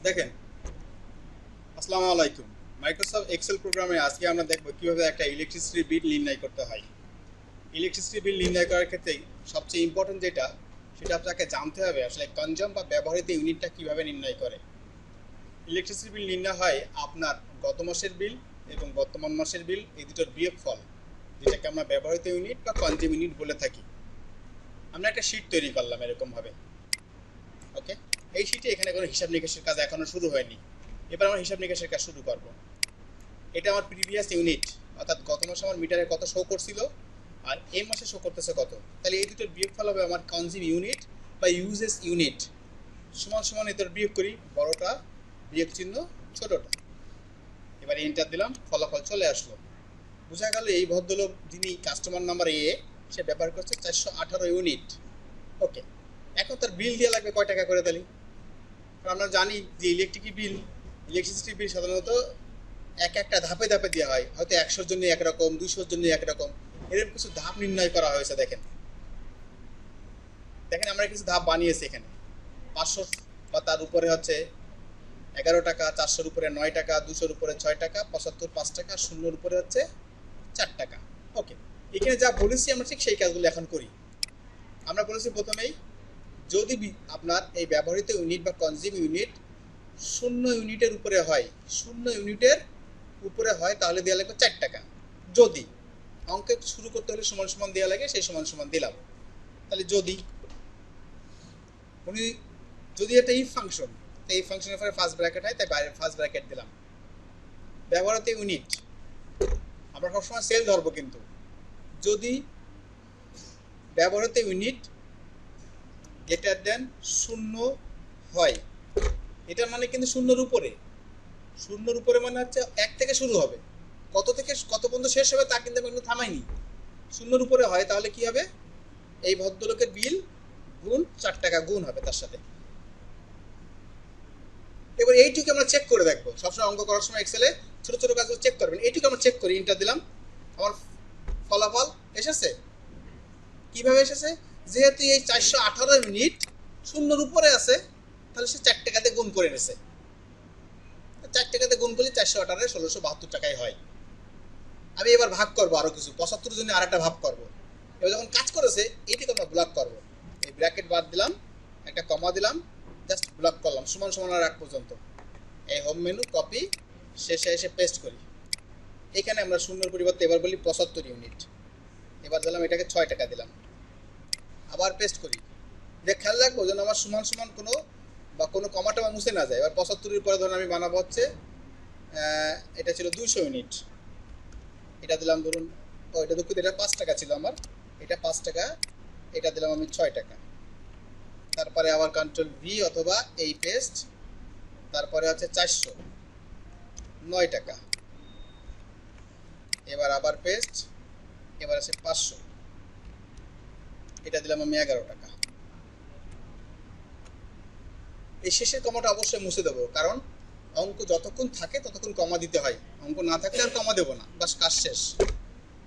দেখেন, আসসালামু আলাইকুম। মাইক্রোসফট এক্সেল প্রোগ্রামে আজকে আমরা দেখব কিভাবে একটা ইলেকট্রিসিটি বিল নির্ণয় করতে হয়। ইলেকট্রিসিটি বিল নির্ণয় করার ক্ষেত্রে সবচেয়ে ইম্পর্টেন্ট সেটা আপনাকে জানতে হবে আসলে কনজাম বা ব্যবহৃত ইউনিটটা কিভাবে নির্ণয় করে। ইলেকট্রিসিটি বিল নির্ণয় হয় আপনার গত মাসের বিল এবং বর্তমান মাসের বিল এই দুটোর বিয়োগফল, যেটাকে আমরা ব্যবহৃত ইউনিট বা কনজিউম ইউনিট বলে থাকি। আমরা একটা শীট তৈরি করলাম এরকমভাবে। ওকে, এই শীটে এখানে কোনো হিসাব নিকাশের কাজ এখনো শুরু হয়নি। এবার আমরা হিসাব নিকাশের কাজ শুরু করব। এটা আমার প্রিভিয়াস ইউনিট, অর্থাৎ গত মাসে আমার মিটারে কত শো করছিল আর এই মাসে শো করতেছে কত। তাহলে এই দুটোর বিয়োগফল হবে আমার কনজিউম ইউনিট বা ইউজেস ইউনিট। সমান সমান এদের বিয়োগ করি, বড়টা বিয়োগ চিহ্ন ছোটটা। এবার এন্টার দিলাম, ফলাফল চলে আসলো। বোঝা গেল এই ভদ্রলোক যিনি কাস্টমার নাম্বার সে ব্যবহার করছে 418 ইউনিট। ওকে, এখন তার বিল দেওয়া লাগবে কয় টাকা করে তাহলে? কারণ আমরা জানি যে ইলেকট্রিসিটি বিল সাধারণত একটা ধাপে ধাপে দেওয়া হয়, হয়তো 100-র জন্য একরকম, 200-র জন্য একরকম, এরকম কিছু ধাপ নির্ণয় করা হয়েছে। দেখেন দেখেন আমরা কিছু ধাপ বানিয়েছি এখানে। 500 বা তার উপরে হচ্ছে 11 টাকা, 400-র উপরে 9 টাকা, 200-র উপরে 6 টাকা, 75 5 টাকা, 0-র উপরে হচ্ছে 4 টাকা। ওকে, এখানে যা বলেছি আমরা ঠিক সেই কাজগুলো এখন করি। আমরা বলেছি প্রথমেই যদি আপনার এই ব্যবহৃত ইউনিট বা কনজিউম ইউনিট 0 ইউনিটের উপরে হয়, 0 ইউনিটের উপরে হয় তাহলে দেওয়া লাগবে 4 টাকা। যদি অঙ্কে শুরু করতে হলে সমান সমান দেওয়া লাগে, সেই সমান সমান দিলাম। তাহলে যদি এটা ইফ ফাংশন, এই ফাংশনের পরে ফার্স্ট ব্র্যাকেট হয়, তাই বাইরে ফার্স্ট ব্র্যাকেট দিলাম। ব্যবহৃত ইউনিট আমরা সবসময় সেল ধরবো, কিন্তু যদি ব্যবহৃত ইউনিট গ্রেটার দেন 0 হয়, এটার মানে কিন্তু 0-র উপরে মানে হচ্ছে 1 থেকে শুরু হবে, কত থেকে কত পর্যন্ত শেষ হবে তা কিন্তু আমি থামাইনি। 0-র উপরে হয় তাহলে কি হবে, এই ভদ্রলোকের বিল গুণ 4 টাকা গুণ হবে তার সাথে। এবার এইটুকু আমরা চেক করে দেখবো। সবসময় অঙ্ক করার সময় এক্সেলে ছোট ছোট কাজগুলো চেক করবেন। এইটুকু আমরা চেক করি, এন্টার দিলাম, আমার ফলাফল এসেছে। কিভাবে এসেছে? যেহেতু এই 418 ইউনিট 0-র উপরে আছে, তাহলে সে 4 টাকাতে গুণ করে নিয়েছে। 4 টাকাতে গুণ করলে 418 1672 টাকায় হয়। আমি এবার ভাগ করবো আরো কিছু, 75 জন্য আর একটা ভাগ করবো। এবার যখন কাজ করেছে এইটুকু আমরা ব্লক করবো। এই ব্র্যাকেট বাদ দিলাম, একটা কমা দিলাম, জাস্ট ব্লক করলাম সমান সমান আর 1 পর্যন্ত। এই হোম মেনু কপি, শেষে এসে পেস্ট করি। এখানে আমরা 0-র পরিবর্তে এবার বলি 75 ইউনিট। এবার দিলাম এটাকে 6 টাকা দিলাম, আবার পেস্ট করি। যে খেয়াল রাখবো যেন আমার সমান সমান কোনো কমাটা মুছে না যায়। এবার 75-এর পরে ধরুন আমি বানাবো হচ্ছে এটা ছিল 200 ইউনিট, এটা দিলাম ধরুন, এটা দুঃখিত, এটা 5 টাকা ছিল আমার, এটা 5 টাকা, এটা দিলাম আমি 6 টাকা। তারপরে আবার কন্ট্রোল ভি অথবা এই পেস্ট, তারপরে হচ্ছে 409 টাকা, এবার আবার পেস্ট, এবার আছে 500, এটা দিলাম আমি 11 টাকা। এই শেষের কমাটা অবশ্যই মুছে দেবো, কারণ অঙ্ক যতক্ষণ থাকে ততক্ষণ কমা দিতে হয়, অঙ্ক না থাকলে আর কমা দেবো না, বাস কাজ শেষ।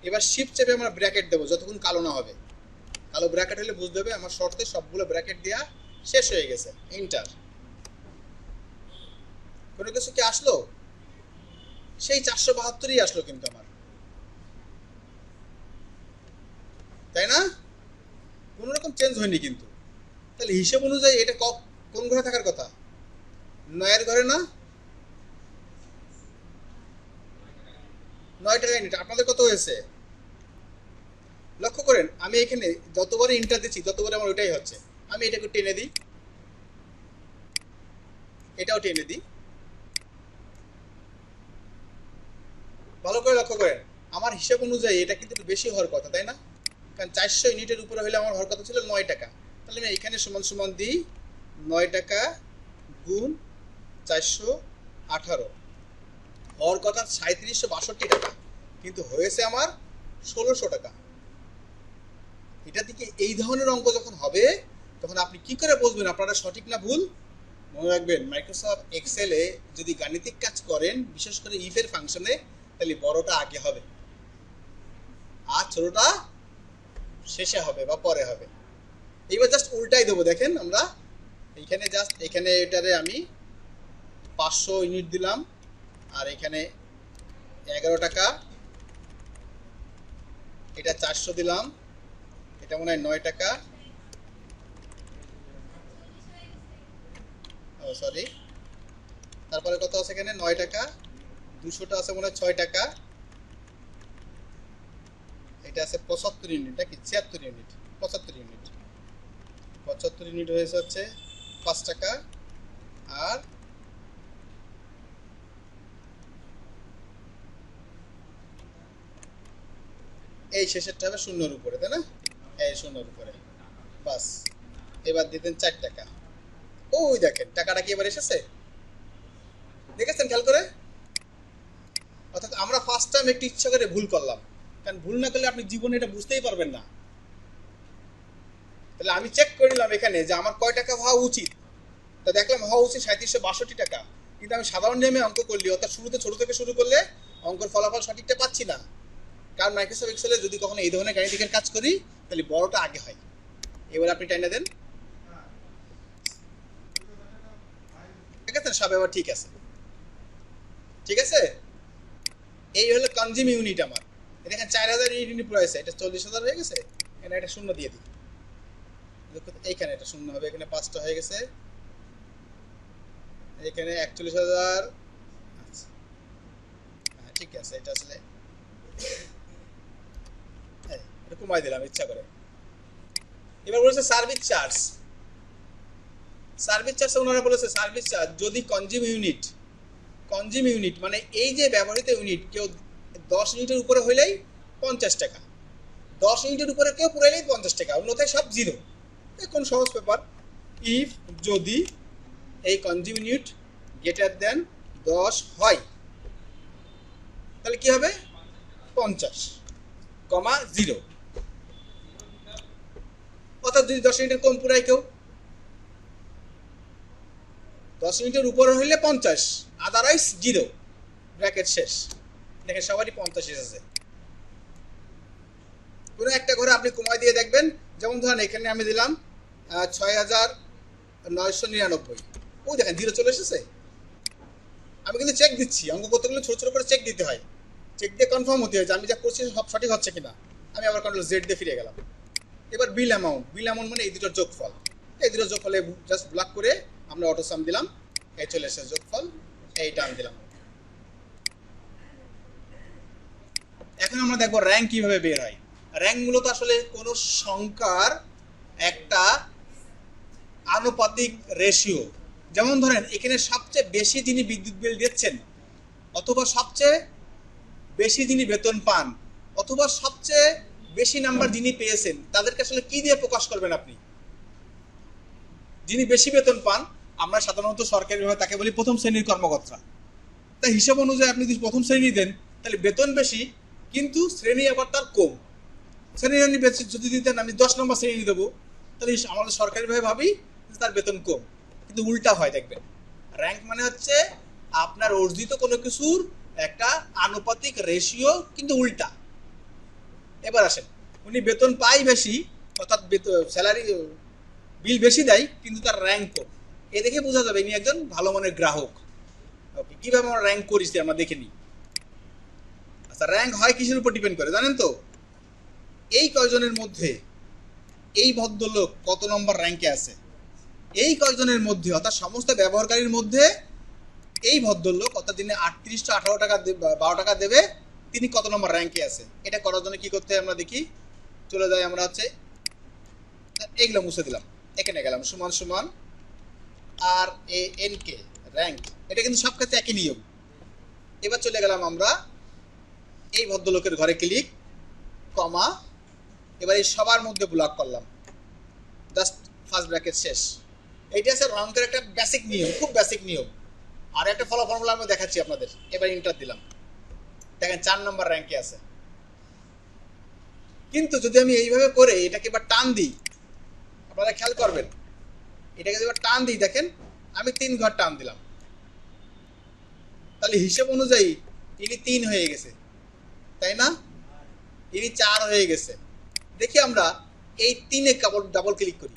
এবার শিফট চেপে আমরা ব্র্যাকেট দেবো যতক্ষণ কালো না হবে। কালো ব্র্যাকেট হলে বুঝতে হবে আমার শর্তে সবগুলো ব্র্যাকেট দেওয়া শেষ হয়ে গেছে। এন্টার। কোনো কিছু কি আসলো? সেই 472ই আসলো কিন্তু আমার, তাই না? কোনো রকম চেঞ্জ হয়নি কিন্তু। তাহলে হিসেব অনুযায়ী এটা কোন ঘরে থাকার কথা? 9-এর ঘরে না? 9 টাকা ইউনিট। আপনাদের কত হয়েছে লক্ষ্য করেন। আমি এখানে যতবারই ইন্টার দিচ্ছি ততবারই আমার ওইটাই হচ্ছে। আমি এটাকে টেনে দিই, এটাও টেনে দিই, ভালো করে লক্ষ্য করেন। আমার হিসাব অনুযায়ী এটা কিন্তু একটু বেশি হওয়ার কথা, তাই না? কারণ 400 ইউনিটের উপরে হলে আমার হওয়ার কথা ছিল 9 টাকা। তাহলে আমি এখানে সমান সমান দিই 9 টাকা গুণ 418, হওয়ার কথা 3762 টাকা, কিন্তু হয়েছে আমার 1600 টাকা। এটা থেকে এই ধরনের অঙ্ক যখন হবে তখন আপনি কি করে বুঝবেন আপনারা সঠিক না ভুল? মনে রাখবেন, মাইক্রোসফট এক্সেলে যদি গাণিতিক কাজ করেন, বিশেষ করে ইফের ফাংশনে, তাহলে বড়টা আগে হবে আর ছোটটা শেষে হবে বা পরে হবে। এবার জাস্ট উল্টাই দেবো। দেখেন আমরা এইখানে জাস্ট এখানে এটারে আমি 500 ইউনিট দিলাম, আর এখানে 11 টাকা, এটা 400 দিলাম, এটা মনে হয় 9 টাকা, সরি, তারপরে কত আছে এখানে 9 টাকা, 200টা আছে মনে হয় 6 টাকা, এটা আছে 75 ইউনিট নাকি 76 ইউনিট, 75 ইউনিট, 75 ইউনিট হয়েছে হচ্ছে 5 টাকা, আর এই শেষেরটা হবে শূন্যর উপরে, তাই না? এই শূন্যর উপরে, বাস। এবার দিতেন 4 টাকা। ওই দেখেন টাকাটা কি এবার এসেছে, দেখেছেন খেয়াল করে? অর্থাৎ আমরা ফার্স্ট টাইম একটু ইচ্ছা করে ভুল করলাম, কারণ ভুল না করলে আপনি জীবনে এটা বুঝতেই পারবেন না। তাহলে আমি চেক করে নিলাম এখানে যে আমার কয় টাকা হওয়া উচিত, তা দেখলাম হওয়া উচিত 3762 টাকা, কিন্তু আমি সাধারণ নিয়মে অঙ্ক করলি, অর্থাৎ শুরুতে ছোট থেকে শুরু করলে অঙ্কের ফলাফল সঠিকটা পাচ্ছি না। কারণ মাইক্রোসফট এক্সেলে যদি কখনো এই ধরনের গাণিতিকের কাজ করি তাহলে বড়টা আগে হয়। এবার আপনি টাইনা দেন, ঠিক আছে? সব এবার ঠিক আছে, ঠিক আছে। এই হলো কনজিউম ইউনিট আমার। দেখেন 4000 ইউনিট পড়েছে, এটা 40,000 হয়ে গেছে। এখানে একটা শূন্য দিয়ে দিই, এইখানে একটা শূন্য হবে, এখানে 5টা হয়ে গেছে, এখানে 41,000। আচ্ছা, হ্যাঁ ঠিক আছে, এটা আসলে এটা কমাই দিলাম ইচ্ছা করে। এবার বলেছে সার্ভিস চার্জ। সার্ভিস চার্জ ওনারা বলেছে সার্ভিস চার্জ যদি কনজিউম ইউনিট মানে এই যে ব্যবহৃত ইউনিট কেউ 10 ইউনিটের উপরে হইলেই 50 টাকা, 10 ইউনিটের উপরে কেউ পুরাইলেই 50 টাকা, অন্যথায় সব জিরো। কোন সহজ পেপার, ইফ যদি এই কনজিউম ইউনিট গ্রেটার দেন 10 হয় তাহলে কি হবে 50, 0। অর্থাৎ যদি 10 ইউনিটের কম পুরাই কেউ, 10 ইউনিটের উপরে হইলে 50, আদারওয়াইজ 0, ব্র্যাকেট শেষ। দেখেন সবারই 50 এসেছে। কোনো একটা ঘরে আপনি কমাই দিয়ে দেখবেন, যেমন ধরেন এখানে আমি দিলাম 6999, ও দেখেন 0 চলে এসেছে। আমি কিন্তু চেক দিচ্ছি, অঙ্ক করতে গেলে ছোট ছোট করে চেক দিতে হয়, চেক দিয়ে কনফার্ম হতে হয় যে আমি যা করছি সব সঠিক হচ্ছে কিনা। আমি আবার কন্ট্রোল জেড দিয়ে ফিরে গেলাম। এবার বিল অ্যামাউন্ট মানে এই দুটোর যোগফল, এই দুটোর যোগফলে জাস্ট ব্লক করে আমরা অটো সাম দিলাম, এই চলে এসেছে যোগফল, এই টার্ম দিলাম। এখন আমরা দেখবো র্যাঙ্ক কিভাবে বের হয়। র্যাঙ্ক মূলত আসলে কোন সংখ্যার একটা আনুপাতিক রেশিও। যেমন ধরেন এখানে সবচেয়ে বেশি যিনি বিদ্যুৎ বিল দিচ্ছেন, অথবা সবচেয়ে বেশি যিনি বেতন পান, অথবা সবচেয়ে বেশি নাম্বার যিনি পেয়েছেন, তাদেরকে আসলে কি দিয়ে প্রকাশ করবেন আপনি? যিনি বেশি বেতন পান আমরা সাধারণত সরকারিভাবে তাকে বলি প্রথম শ্রেণীর কর্মকর্তা। তাই হিসাব অনুযায়ী আপনি যদি প্রথম শ্রেণী দেন তাহলে বেতন বেশি, কিন্তু শ্রেণী আবার তার কম। শ্রেণী যদি দিতেন আমি 10 নম্বর শ্রেণী দেবো, তাহলে আমাদের সরকারিভাবে ভাবি তার বেতন কম, কিন্তু উল্টা হয়। দেখবেন র্যাঙ্ক মানে হচ্ছে আপনার অর্জিত কোনো কিছুর একটা আনুপাতিক রেশিও, কিন্তু উল্টা। এবার আসেন, উনি বেতন পায় বেশি, অর্থাৎ স্যালারি বিল বেশি দেয়, কিন্তু তার র্যাঙ্ক কম। এ দেখে বোঝা যাবে ইনি একজন ভালো মানের গ্রাহক। ওকে, কিভাবে আমরা র্যাঙ্ক করেছি আমরা দেখে নিই। আচ্ছা, র্যাঙ্ক হয় কিসের উপর ডিপেন্ড করে জানেন তো? এই কয়জনের মধ্যে এই ভদ্রলোক কত নম্বর র্যাঙ্কে আছে, এই কয়জনের মধ্যে অর্থাৎ সমস্ত ব্যবহারকারীর মধ্যে এই ভদ্রলোক অর্থাৎ দিনে 38 টাকা 12 টাকা দেবে, তিনি কত নম্বর র্যাঙ্কে আছে। এটা করার জন্য কি করতে হয় আমরা দেখি। চলে যাই আমরা হচ্ছে এইগুলো মুছে দিলাম, এখানে গেলাম সমান সমান আর এ এন কে র্যাঙ্ক, এটা কিন্তু সব ক্ষেত্রে একই নিয়ম। এবার চলে গেলাম আমরা এই ভদ্রলোকের ঘরে, ক্লিক, কমা, এবার এই সবার মধ্যে ব্লক করলাম, জাস্ট ফার্স্ট ব্র্যাকেট শেষ। এইটা আছে র্যাঙ্কের একটা বেসিক নিয়ম, খুব বেসিক নিয়ম। আর একটা ফর্মুলা আমি দেখাচ্ছি আপনাদের। এবার ইন্টার দিলাম, দেখেন 4 নম্বর র্যাঙ্কে আছে। কিন্তু যদি আমি এইভাবে করে এটাকে এবার টান দিই, আপনারা খেয়াল করবেন, এটাকে যদি এবার টান দিই, দেখেন আমি 3 ঘর টান দিলাম, তাহলে হিসেব অনুযায়ী ইনি 3 হয়ে গেছে, তাই না? ইনি 4 হয়ে গেছে। দেখি আমরা এই 3-এ ডাবল ক্লিক করি,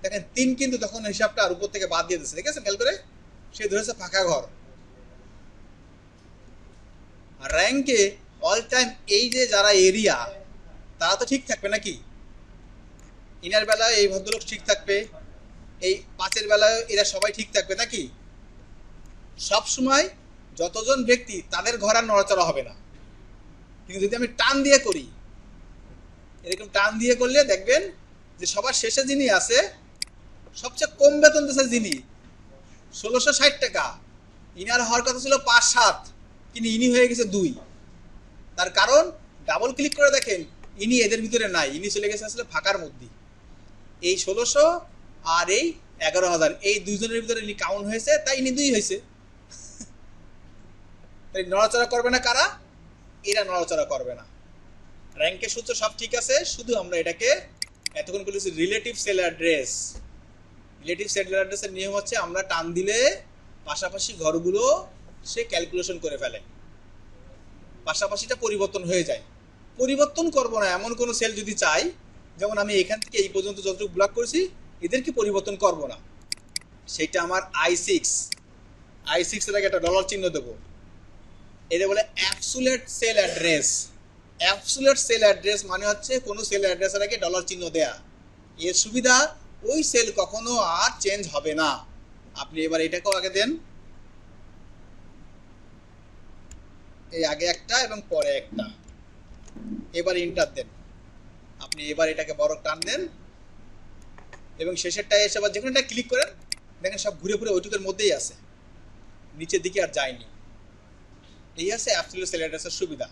দেখেন 3 কিন্তু তখন হিসাবটা আর উপর থেকে বাদ দিয়ে দিচ্ছে, দেখেছেন খেয়াল করে? সে ধরেছে ফাঁকা ঘর। আর র্যাঙ্কে অল টাইম এই যে যারা এরিয়া তারা তো ঠিক থাকবে নাকি? ইনার বেলায় এই ভদ্রলোক ঠিক থাকবে, এই 5 এর বেলায় এরা সবাই ঠিক থাকবে নাকি? সব সময় যতজন ব্যক্তি তাদের ঘর আর নড়াচড়া হবে না। কিন্তু যদি আমি টান দিয়ে করি, এরকম টান দিয়ে করলে দেখবেন যে সবার শেষে যিনি আছে, সবচেয়ে কম বেতন দিচ্ছে যিনি, 1660 টাকা, ইনার হওয়ার কথা ছিল 5-7, কিন্তু ইনি হয়ে গেছে 2। তার কারণ ডাবল ক্লিক করে দেখেন ইনি এদের ভিতরে নাই, ইনি চলে গেছে আসলে ফাঁকার মধ্যে। এই 1600 আর এই 11,000 এই দুইজনের ভিতরে ইনি কাউন্ট হয়েছে, তাই ইনি 2 হয়েছে। তাই নড়াচড়া করবে না কারা? এরা নড়াচড়া করবে না। র্যাঙ্কের সূত্র সব ঠিক আছে, শুধু আমরা এটাকে এতক্ষণ বলেছি relative cell address. Relative cell অ্যাড্রেসের নিয়ম হচ্ছে আমরা টান দিলে পাশাপাশি ঘরগুলো সে ক্যালকুলেশন করে ফেলে, পাশাপাশিটা পরিবর্তন হয়ে যায়। পরিবর্তন করব না এমন কোনো সেল যদি চাই, যেমন আমি এখান থেকে এই পর্যন্ত যতটুকু ব্লক করেছি এদেরকে পরিবর্তন করব না, সেটা আমার I6 এর আগে একটা ডলার চিহ্ন দেবো। এটা বলে absolute sell address. Absolute sell address মানে হচ্ছে কোনো সেল অ্যাড্রেসের আগে ডলার চিহ্ন দেয়া। এর সুবিধা ওই সেল কখনো আর চেঞ্জ হবে না। আপনি এবার এটাকেও আগে দেন, এই আগে একটা এবং পরে একটা, এবার ইন্টার দেন। আপনি এবার এটাকে বড় টান দেন এবং শেষেরটায় এসে আবার যেখানে একটা ক্লিক করেন, দেখেন সব ঘুরে ঘুরে ওইটুকের মধ্যেই আছে, নিচের দিকে আর যায়নি। এই আছে অ্যাবসলিউট সেল অ্যাড্রেসের সুবিধা।